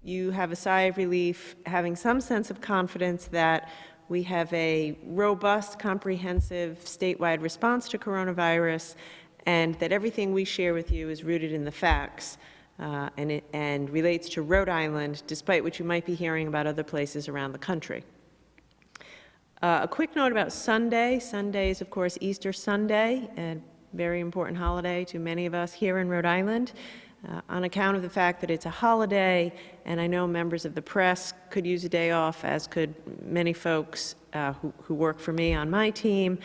you have a sigh of relief, having some sense of confidence that we have a robust, comprehensive statewide response to coronavirus, and that everything we share with you is rooted in the facts and relates to Rhode Island, despite what you might be hearing about other places around the country. A quick note about Sunday. Sunday is, of course, Easter Sunday, a very important holiday to many of us here in Rhode Island. On account of the fact that it's a holiday, and I know members of the press could use a day off, as could many folks who work for me on my team.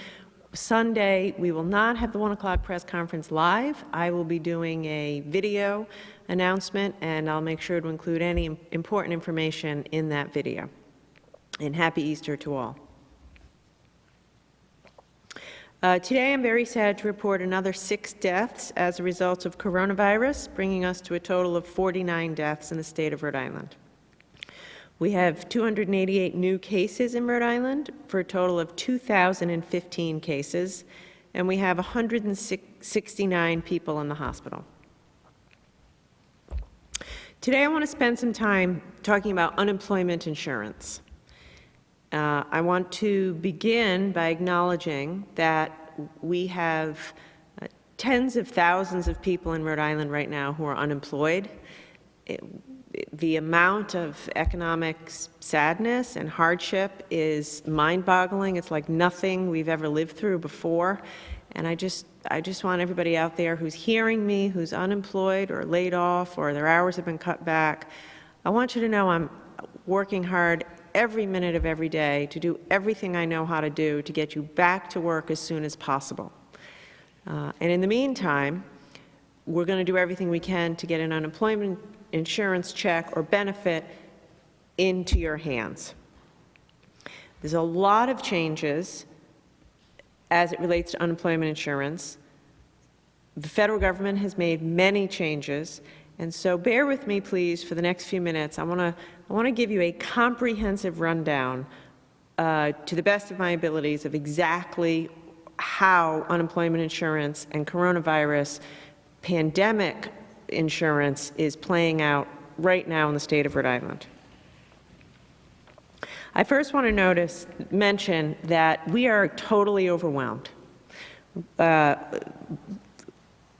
Sunday, we will not have the 1 o'clock press conference live. I will be doing a video announcement, and I'll make sure to include any important information in that video. And happy Easter to all. Today, I'm very sad to report another 6 deaths as a result of coronavirus, bringing us to a total of 49 deaths in the state of Rhode Island. We have 288 new cases in Rhode Island for a total of 2,015 cases, and we have 169 people in the hospital. Today, I want to spend some time talking about unemployment insurance. I want to begin by acknowledging that we have tens of thousands of people in Rhode Island right now who are unemployed. The amount of economic sadness and hardship is mind-boggling. It's like nothing we've ever lived through before. And I just want everybody out there who's hearing me, who's unemployed or laid off or their hours have been cut back, I want you to know I'm working hard every minute of every day to do everything I know how to do to get you back to work as soon as possible. And in the meantime, we're going to do everything we can to get an unemployment insurance check or benefit into your hands. There's a lot of changes as it relates to unemployment insurance. The federal government has made many changes, and so bear with me, please, for the next few minutes. I want to give you a comprehensive rundown to the best of my abilities of exactly how unemployment insurance and coronavirus pandemic insurance is playing out right now in the state of Rhode Island. I first want to mention that we are totally overwhelmed.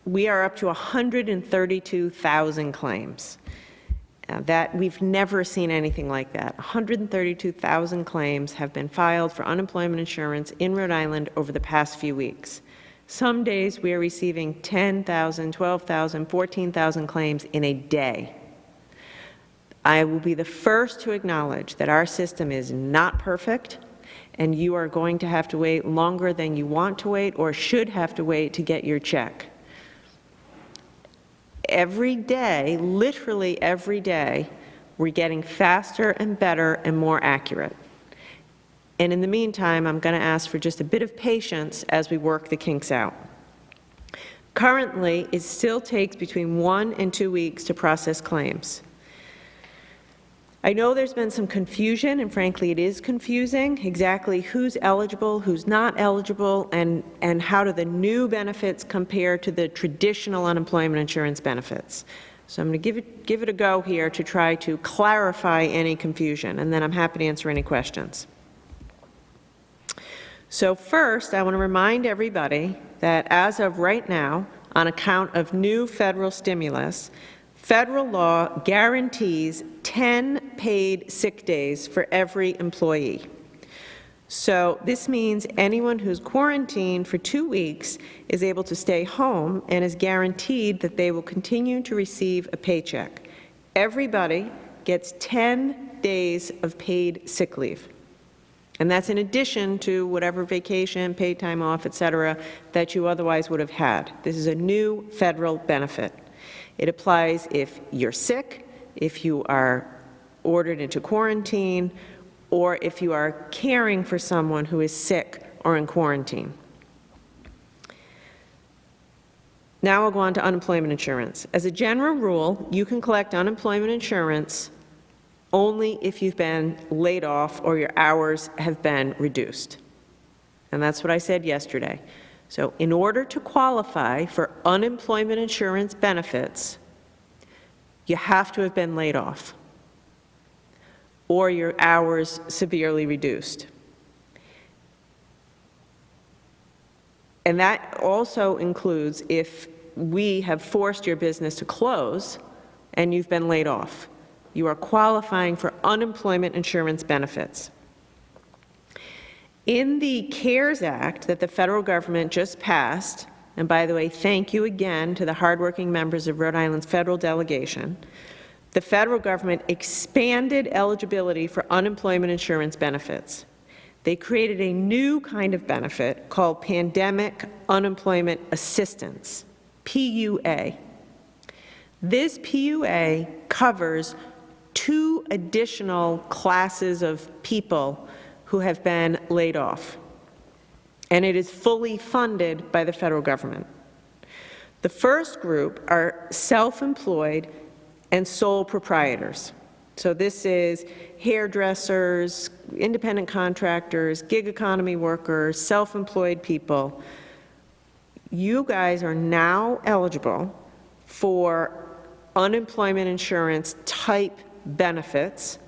We are up to 132,000 claims. That we've never seen anything like that. 132,000 claims have been filed for unemployment insurance in Rhode Island over the past few weeks. Some days we are receiving 10,000, 12,000, 14,000 claims in a day. I will be the first to acknowledge that our system is not perfect, and you are going to have to wait longer than you want to wait or should have to wait to get your check. Every day, literally every day, we're getting faster and better and more accurate. And in the meantime, I'm going to ask for just a bit of patience as we work the kinks out. Currently, it still takes between 1 and 2 weeks to process claims. I know there's been some confusion, and frankly it is confusing, exactly who's eligible, who's not eligible, and how do the new benefits compare to the traditional unemployment insurance benefits. So I'm going to give it a go here to try to clarify any confusion, and then I'm happy to answer any questions. So first, I want to remind everybody that as of right now, on account of new federal stimulus, federal law guarantees 10 paid sick days for every employee. So this means anyone who's quarantined for 2 weeks is able to stay home and is guaranteed that they will continue to receive a paycheck. Everybody gets 10 days of paid sick leave. And that's in addition to whatever vacation, paid time off, etc., that you otherwise would have had. This is a new federal benefit. It applies if you're sick, if you are ordered into quarantine, or if you are caring for someone who is sick or in quarantine. Now I'll go on to unemployment insurance. As a general rule, you can collect unemployment insurance only if you've been laid off or your hours have been reduced. And that's what I said yesterday. So in order to qualify for unemployment insurance benefits, you have to have been laid off. or your hours severely reduced. And that also includes if we have forced your business to close and you've been laid off. You are qualifying for unemployment insurance benefits. In the CARES Act that the federal government just passed, and by the way, thank you again to the hardworking members of Rhode Island's federal delegation, the federal government expanded eligibility for unemployment insurance benefits. They created a new kind of benefit called Pandemic Unemployment Assistance, PUA. This PUA covers 2 additional classes of people who have been laid off, and it is fully funded by the federal government. The first group are self-employed and sole proprietors. So this is hairdressers, independent contractors, gig economy workers, self-employed people. You guys are now eligible for unemployment insurance type benefits,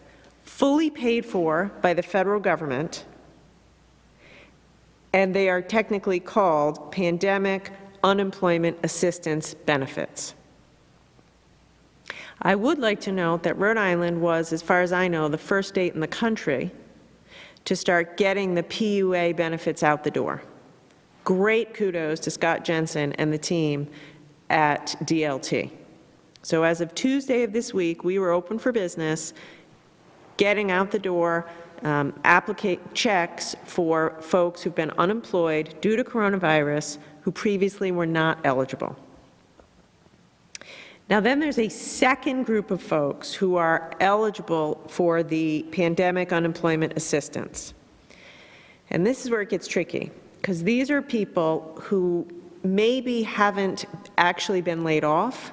fully paid for by the federal government, and they are technically called Pandemic Unemployment Assistance Benefits. I would like to note that Rhode Island was, as far as I know, the first state in the country to start getting the PUA benefits out the door. Great kudos to Scott Jensen and the team at DLT. So as of Tuesday of this week, we were open for business, getting out the door checks for folks who've been unemployed due to coronavirus who previously were not eligible. Now then there's a second group of folks who are eligible for the pandemic unemployment assistance. And this is where it gets tricky, because these are people who maybe haven't actually been laid off,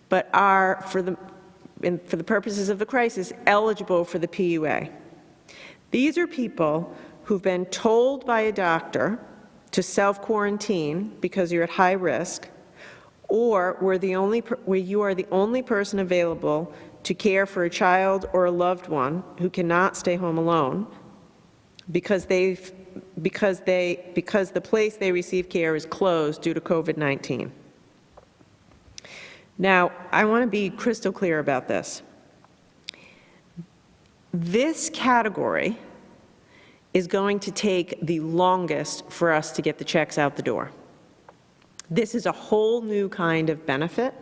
but are, for the purposes of the crisis, eligible for the PUA. These are people who've been told by a doctor to self-quarantine because you're at high risk, or where you are the only person available to care for a child or a loved one who cannot stay home alone because the place they receive care is closed due to COVID-19. Now, I want to be crystal clear about this. This category is going to take the longest for us to get the checks out the door. This is a whole new kind of benefit.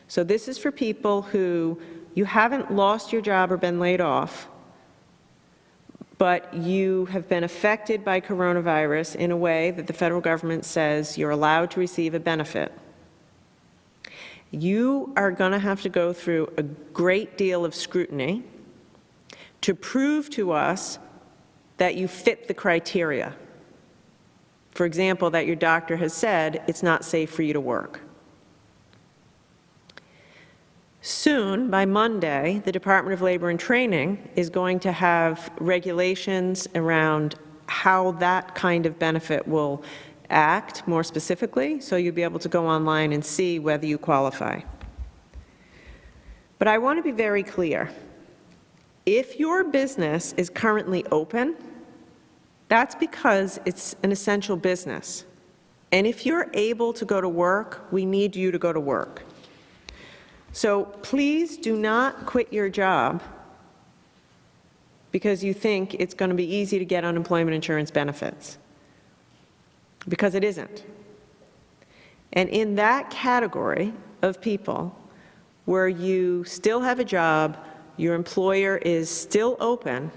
So this is for people who you haven't lost your job or been laid off, but you have been affected by coronavirus in a way that the federal government says you're allowed to receive a benefit. You are going to have to go through a great deal of scrutiny to prove to us that you fit the criteria. For example, that your doctor has said it's not safe for you to work. Soon, by Monday, the Department of Labor and Training is going to have regulations around how that kind of benefit will act more specifically, so you'll be able to go online and see whether you qualify. But I want to be very clear. If your business is currently open, that's because it's an essential business. And if you're able to go to work, we need you to go to work. So please do not quit your job because you think it's going to be easy to get unemployment insurance benefits, because it isn't. And in that category of people where you still have a job, your employer is still open,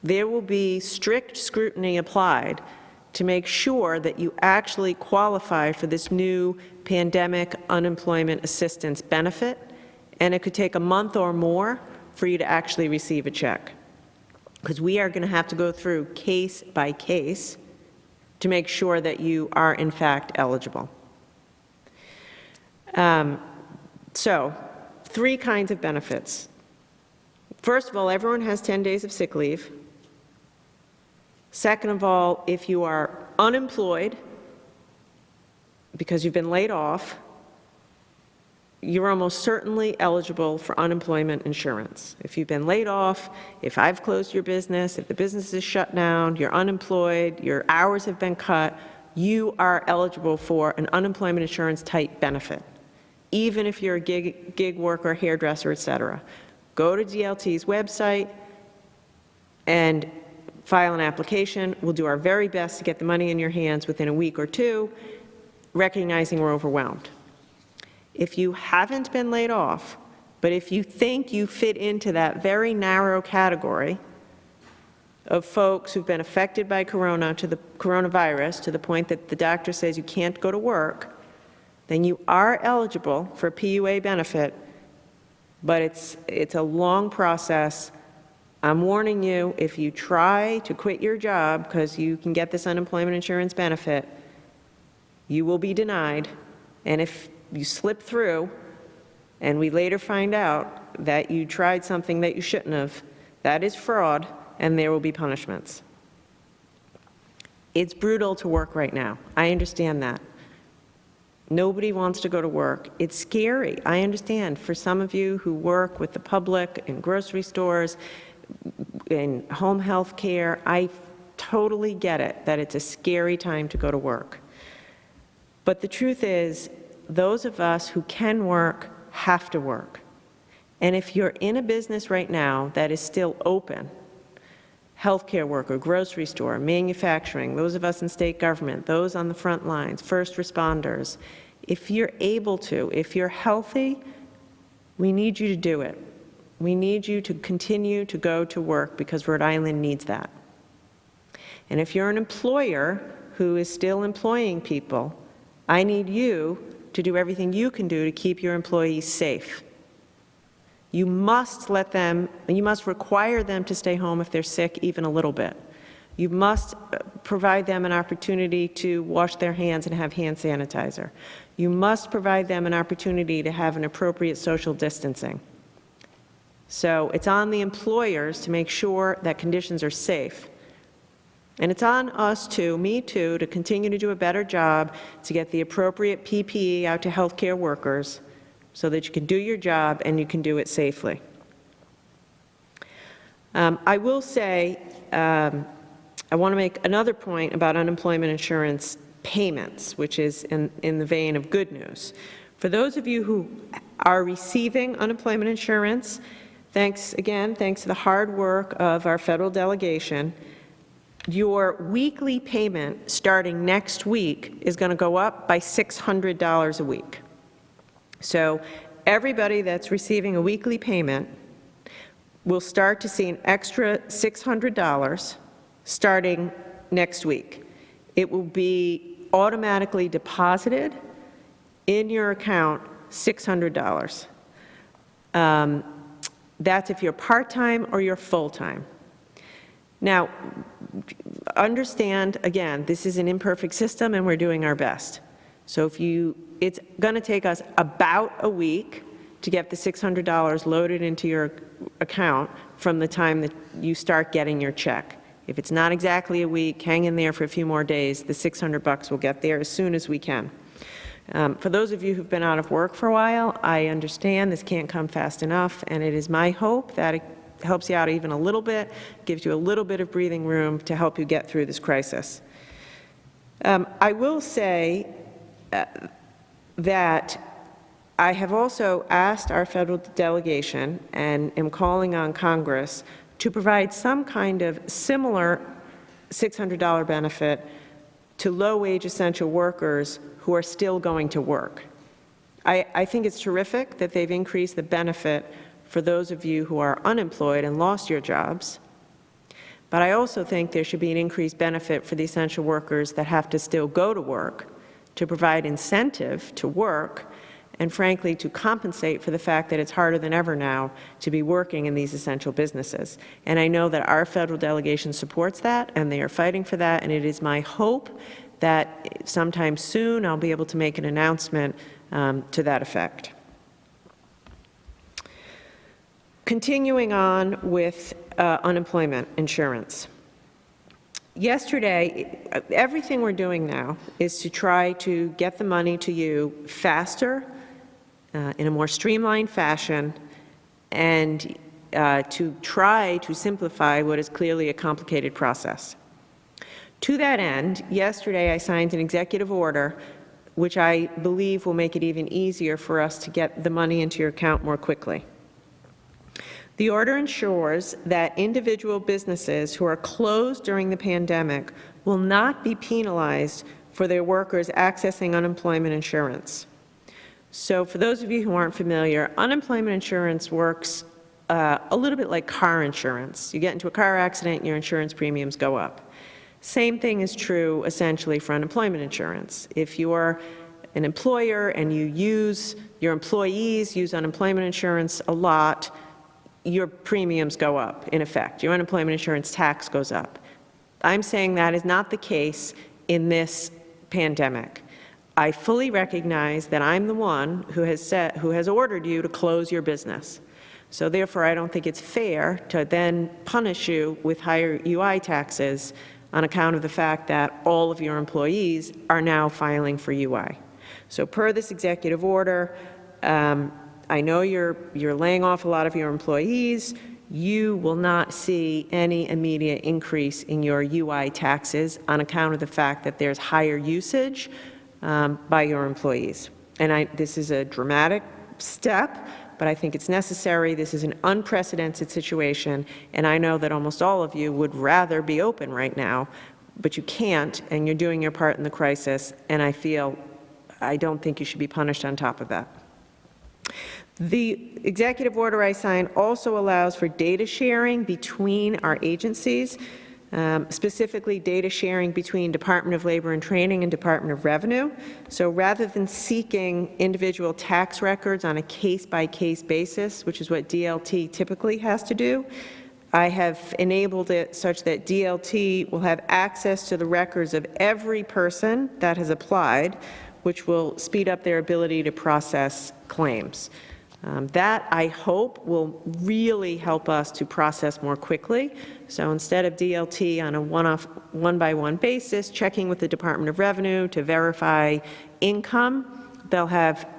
there will be strict scrutiny applied to make sure that you actually qualify for this new pandemic unemployment assistance benefit, and it could take a month or more for you to actually receive a check, because we are going to have to go through case by case to make sure that you are in fact eligible. So, 3 kinds of benefits. First of all, everyone has 10 days of sick leave. Second of all, if you are unemployed because you've been laid off, you're almost certainly eligible for unemployment insurance. If you've been laid off, if I've closed your business, if the business is shut down, you're unemployed, your hours have been cut, you are eligible for an unemployment insurance type benefit, even if you're a gig worker, hairdresser, et cetera. Go to DLT's website and file an application. We'll do our very best to get the money in your hands within a week or two, recognizing we're overwhelmed. If you haven't been laid off, but if you think you fit into that very narrow category of folks who've been affected by coronavirus to the point that the doctor says you can't go to work, then you are eligible for a PUA benefit, but it's a long process. I'm warning you, if you try to quit your job because you can get this unemployment insurance benefit, you will be denied, and if you slip through and we later find out that you tried something that you shouldn't have, that is fraud, and there will be punishments. It's brutal to work right now. I understand that. Nobody wants to go to work. It's scary. I understand. For some of you who work with the public in grocery stores, in home health care, I totally get it, that it's a scary time to go to work. But the truth is, those of us who can work have to work. And if you're in a business right now that is still open, healthcare worker, grocery store, manufacturing, those of us in state government, those on the front lines, first responders, if you're able to, if you're healthy, we need you to do it. We need you to continue to go to work because Rhode Island needs that. And if you're an employer who is still employing people, I need you to do everything you can do to keep your employees safe. You must require them to stay home if they're sick even a little bit. You must provide them an opportunity to wash their hands and have hand sanitizer. You must provide them an opportunity to have an appropriate social distancing. So it's on the employers to make sure that conditions are safe. And it's on us too, me too, to continue to do a better job to get the appropriate PPE out to healthcare workers so that you can do your job and you can do it safely. I will say, I want to make another point about unemployment insurance payments, which is in the vein of good news. For those of you who are receiving unemployment insurance, thanks to the hard work of our federal delegation, your weekly payment starting next week is going to go up by $600 a week. So everybody that's receiving a weekly payment will start to see an extra $600 starting next week. It will be automatically deposited in your account, $600. That's if you're part-time or you're full-time. Now, understand, again, this is an imperfect system and we're doing our best. So it's going to take us about a week to get the $600 loaded into your account from the time that you start getting your check. If it's not exactly a week, hang in there for a few more days. The $600 will get there as soon as we can. For those of you who've been out of work for a while, I understand this can't come fast enough, and it is my hope that it helps you out even a little bit, gives you a little bit of breathing room to help you get through this crisis. I will say that I have also asked our federal delegation and am calling on Congress to provide some kind of similar $600 benefit to low-wage essential workers who are still going to work. I think it's terrific that they've increased the benefit for those of you who are unemployed and lost your jobs, but I also think there should be an increased benefit for the essential workers that have to still go to work to provide incentive to work and, frankly, to compensate for the fact that it's harder than ever now to be working in these essential businesses. And I know that our federal delegation supports that, and they are fighting for that, and it is my hope that sometime soon I'll be able to make an announcement to that effect. Continuing on with unemployment insurance. Yesterday, everything we're doing now is to try to get the money to you faster in a more streamlined fashion and to try to simplify what is clearly a complicated process. To that end, yesterday I signed an executive order which I believe will make it even easier for us to get the money into your account more quickly. The order ensures that individual businesses who are closed during the pandemic will not be penalized for their workers accessing unemployment insurance. So for those of you who aren't familiar, unemployment insurance works a little bit like car insurance. You get into a car accident, your insurance premiums go up. Same thing is true essentially for unemployment insurance. If you're an employer and your employees use unemployment insurance a lot, your premiums go up, in effect. Your unemployment insurance tax goes up. I'm saying that is not the case in this pandemic. I fully recognize that I'm the one who has ordered you to close your business. So therefore, I don't think it's fair to then punish you with higher UI taxes on account of the fact that all of your employees are now filing for UI. So per this executive order, I know you're laying off a lot of your employees. You will not see any immediate increase in your UI taxes on account of the fact that there's higher usage by your employees. And this is a dramatic step, but I think it's necessary. This is an unprecedented situation, and I know that almost all of you would rather be open right now, but you can't, and you're doing your part in the crisis, and I don't think you should be punished on top of that. The executive order I signed also allows for data sharing between our agencies, specifically data sharing between Department of Labor and Training and Department of Revenue. So rather than seeking individual tax records on a case-by-case basis, which is what DLT typically has to do, I have enabled it such that DLT will have access to the records of every person that has applied, which will speed up their ability to process claims. That, I hope, will really help us to process more quickly. So instead of DLT on a one-by-one basis, checking with the Department of Revenue to verify income, they'll have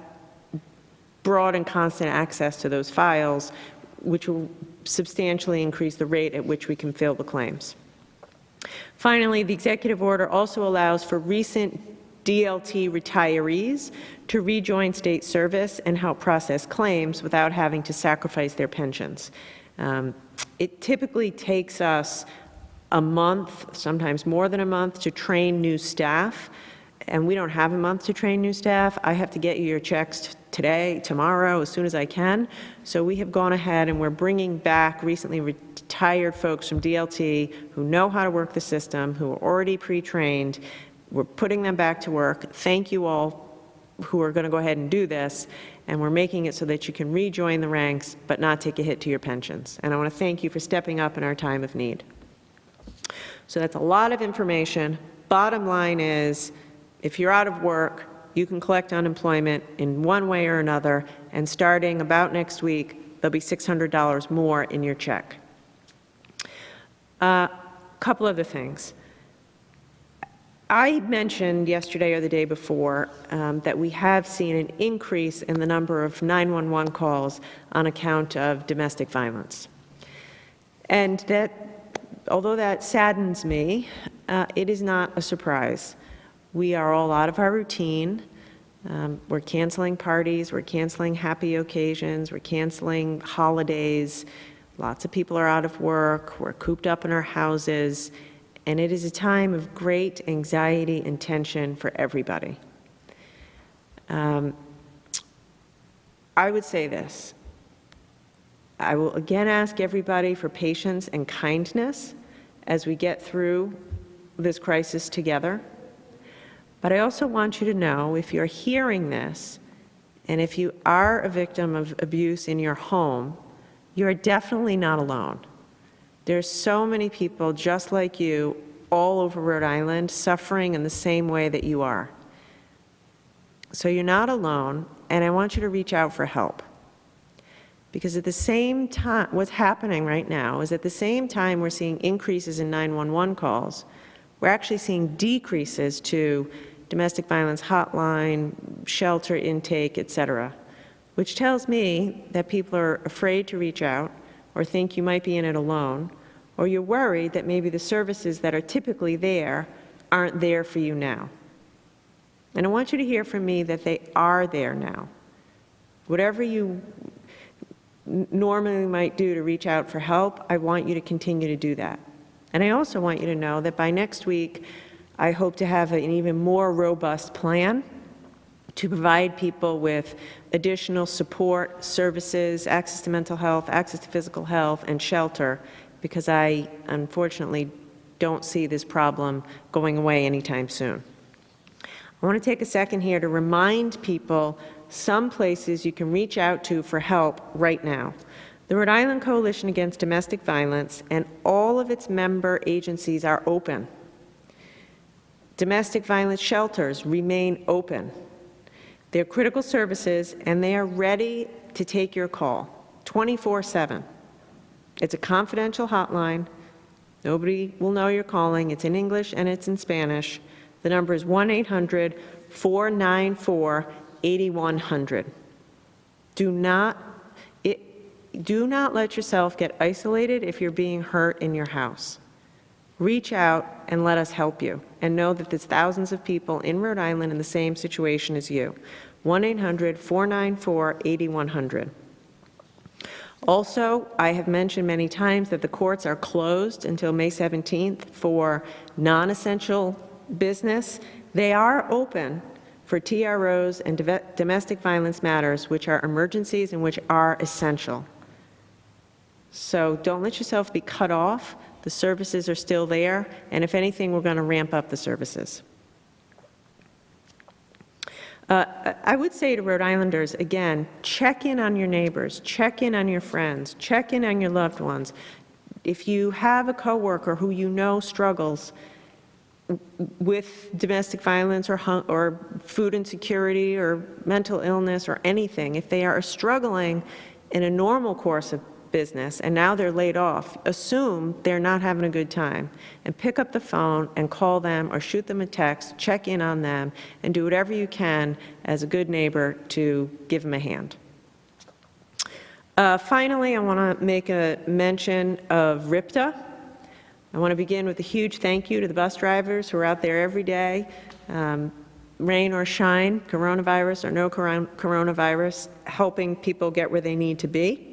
broad and constant access to those files, which will substantially increase the rate at which we can fill the claims. Finally, the executive order also allows for recent DLT retirees to rejoin state service and help process claims without having to sacrifice their pensions. It typically takes us a month, sometimes more than a month, to train new staff, and we don't have a month to train new staff. I have to get you your checks today, tomorrow, as soon as I can. So we have gone ahead and we're bringing back recently retired folks from DLT who know how to work the system, who are already pre-trained. We're putting them back to work. Thank you all who are going to go ahead and do this, and we're making it so that you can rejoin the ranks but not take a hit to your pensions. And I want to thank you for stepping up in our time of need. So that's a lot of information. Bottom line is, if you're out of work, you can collect unemployment in one way or another, and starting about next week, there'll be $600 more in your check. Couple other things. I mentioned yesterday or the day before that we have seen an increase in the number of 911 calls on account of domestic violence. And that, although that saddens me, it is not a surprise. We are all out of our routine. We're canceling parties, we're canceling happy occasions, we're canceling holidays. Lots of people are out of work, we're cooped up in our houses, and it is a time of great anxiety and tension for everybody. I would say this. I will again ask everybody for patience and kindness as we get through this crisis together. But I also want you to know, if you're hearing this, and if you are a victim of abuse in your home, you're definitely not alone. There's so many people just like you all over Rhode Island suffering in the same way that you are. So you're not alone, and I want you to reach out for help. Because at the same time, what's happening right now is at the same time we're seeing increases in 911 calls, we're actually seeing decreases to domestic violence hotline, shelter intake, etc. which tells me that people are afraid to reach out or think you might be in it alone, or you're worried that maybe the services that are typically there aren't there for you now. And I want you to hear from me that they are there now. Whatever you normally might do to reach out for help, I want you to continue to do that. And I also want you to know that by next week, I hope to have an even more robust plan to provide people with additional support, services, access to mental health, access to physical health, and shelter, because I unfortunately don't see this problem going away anytime soon. I want to take a second here to remind people some places you can reach out to for help right now. The Rhode Island Coalition Against Domestic Violence and all of its member agencies are open. Domestic violence shelters remain open. They're critical services, and they are ready to take your call 24/7. It's a confidential hotline. Nobody will know you're calling. It's in English and it's in Spanish. The number is 1-800-494-8100. Do not let yourself get isolated if you're being hurt in your house. Reach out and let us help you, and know that there's thousands of people in Rhode Island in the same situation as you. 1-800-494-8100. Also, I have mentioned many times that the courts are closed until May 17th for non-essential business. They are open for TROs and domestic violence matters, which are emergencies and which are essential. So don't let yourself be cut off. The services are still there, and if anything, we're going to ramp up the services. I would say to Rhode Islanders, again, check in on your neighbors, check in on your friends, check in on your loved ones. If you have a coworker who you know struggles with domestic violence or food insecurity or mental illness or anything, if they are struggling in a normal course of business and now they're laid off, assume they're not having a good time and pick up the phone and call them or shoot them a text, check in on them, and do whatever you can as a good neighbor to give them a hand. Finally, I want to make a mention of RIPTA. I want to begin with a huge thank you to the bus drivers who are out there every day, rain or shine, coronavirus or no coronavirus, helping people get where they need to be.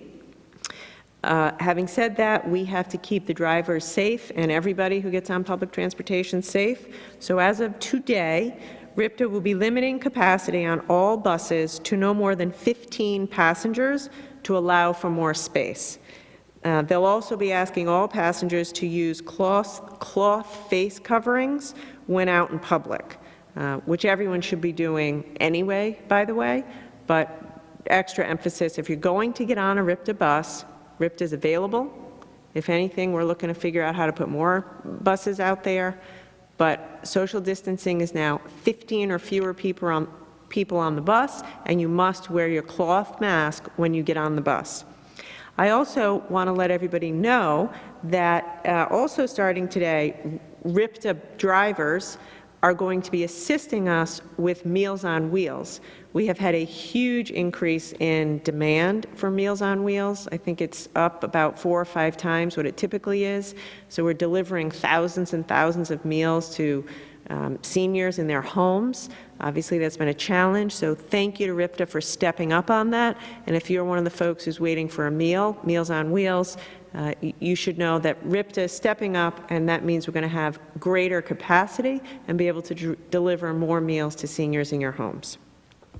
Having said that, we have to keep the drivers safe and everybody who gets on public transportation safe. So as of today, RIPTA will be limiting capacity on all buses to no more than 15 passengers to allow for more space. They'll also be asking all passengers to use cloth face coverings when out in public, which everyone should be doing anyway, by the way, but extra emphasis if you're going to get on a RIPTA bus. RIPTA is available. If anything, we're looking to figure out how to put more buses out there, but social distancing is now 15 or fewer people on the bus, and you must wear your cloth mask when you get on the bus. I also want to let everybody know that also starting today, RIPTA drivers are going to be assisting us with Meals on Wheels. We have had a huge increase in demand for Meals on Wheels. I think it's up about 4 or 5 times what it typically is. So we're delivering thousands and thousands of meals to seniors in their homes. Obviously, that's been a challenge, so thank you to RIPTA for stepping up on that. And if you're one of the folks who's waiting for a meal, Meals on Wheels, you should know that RIPTA is stepping up, and that means we're going to have greater capacity and be able to deliver more meals to seniors in your homes.